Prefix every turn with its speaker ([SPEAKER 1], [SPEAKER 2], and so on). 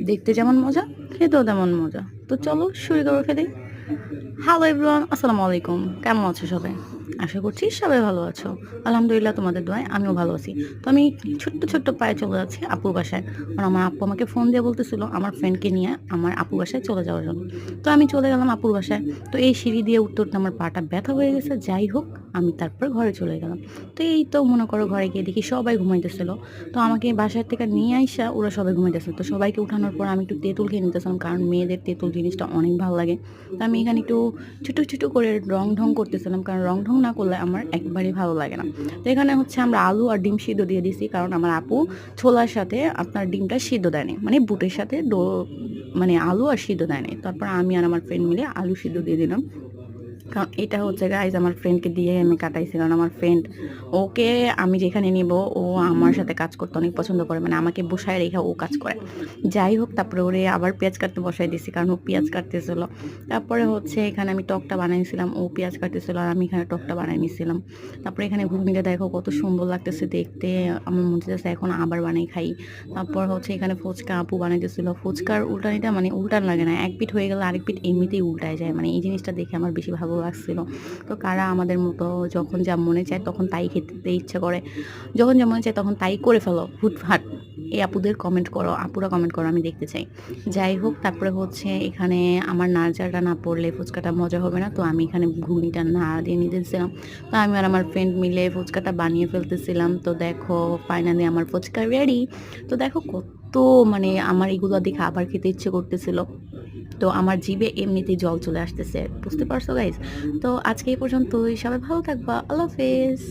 [SPEAKER 1] দেখতে যেমন মজা, খেতেও তেমন মজা। তো চলো শুরু করে ফেলি। হ্যালো এভরিওয়ান, আসসালামু আলাইকুম। কেমন আছো সবাই? আশা করছি সবাই ভালো আছো। আলহামদুলিল্লাহ তোমাদের দোয়ায় আমিও ভালো আছি। তো আমি ছোট্ট পায়ে চলে যাচ্ছি আপুর বাসায়। কারণ আমার আপ্পু আমাকে ফোন দিয়ে বলতেছিল আমার ফ্রেন্ডকে নিয়ে আমার আপুর বাসায় চলে যাওয়ার জন্য। তো আমি চলে গেলাম আপুর বাসায়। তো এই সিঁড়ি দিয়ে উঠতে আমার পাটা ব্যথা হয়ে গেছে। যাই হোক আমি তারপর ঘরে চলে গেলাম। তো এই তো মনে করো ঘরে গিয়ে দেখি সবাই ঘুমাইতেছিল। তো আমাকে বাসার থেকে নিয়ে আইসা ওরা সবাই ঘুমাইতেছে। তো সবাইকে উঠানোর পর আমি একটু তেঁতুল খেয়ে নিতেছিলাম। কারণ মেয়েদের তেঁতুল জিনিসটা অনেক ভালো লাগে। তো আমি এখানে একটু ছোট করে রং-ঢং করতেছিলাম। কারণ রং-ঢং না করলে আমার একবারেই ভালো লাগে না। তো এখানে হচ্ছে আমরা আলু আর ডিম সিদ্ধ দিয়ে দিছি। কারণ আমার আপু ছোলার সাথে আপনার ডিমটা সিদ্ধ দেয়নি। মানে বুটের সাথে মানে আলু আর সিদ্ধ দেয়নি। তারপর আমি আর আমার ফ্রেন্ড মিলে আলু সিদ্ধ দিয়ে দিলাম। কারণ এটা হচ্ছে গাইজ আমার ফ্রেন্ডকে দিয়ে আমি কাটাইছি। কারণ আমার ফ্রেন্ড ওকে আমি যেখানে নিব ও আমার সাথে কাজ করতে অনেক পছন্দ করে। মানে আমাকে বসায় রেখে ও কাজ করে। যাই হোক তারপরে ওরে আবার পেঁয়াজ কাটতে বসাই দিছি। কারণ ও পেঁয়াজ কাটতেছিল। তারপরে হচ্ছে এখানে আমি টকটা বানাইছিলাম। ও পেঁয়াজ কাটতেছিল আর আমি এখানে টকটা বানাই নিছিলাম। তারপরে এখানে ঘুগনিটা দেখো কত সুন্দর লাগতেছে দেখতে। আমার মনে হচ্ছে এখন আবার বানাই খাই। তারপর হচ্ছে এখানে ফুচকা আপু বানাইতেছিল। ফুচকার উল্টানিটা মানে উল্টান লাগে না। এক পিঠ হয়ে গেলে আরেক পিঠ এমনিতেই উল্টায় যায়। মানে এই জিনিসটা দেখে আমার বেশি ভালো লাগছিল। তো কারা আমাদের মতো যখন যা মনে চায় তখন তাই খেতে ইচ্ছা করে। যখন যা মনে চায় তখন তাই করে ফেলো হুটহাট। এই আপুদের কমেন্ট করো, আপুরা কমেন্ট করো আমি দেখতে চাই। যাই হোক তারপরে হচ্ছে এখানে আমার নাড়াচাড়াটা না পড়লে ফুচকাটা মজা হবে না। তো আমি এখানে ঘুগনিটা নাড়া দিয়ে নিতেছিলাম। তো আমি আর আমার ফ্রেন্ড মিলে ফুচকাটা বানিয়ে ফেলতেছিলাম। তো দেখো ফাইনালি আমার ফুচকা রেডি। তো দেখো কত মানে আমার এগুলো দেখে আবার খেতে ইচ্ছে করতেছিল। তো আমার জিভে এমনিতেই জল চলে আসতেছে। বুঝতে পারছো গাইস? তো আজকে এই পর্যন্তই। সবাই ভালো থাকবা। আল্লাহ হাফেজ।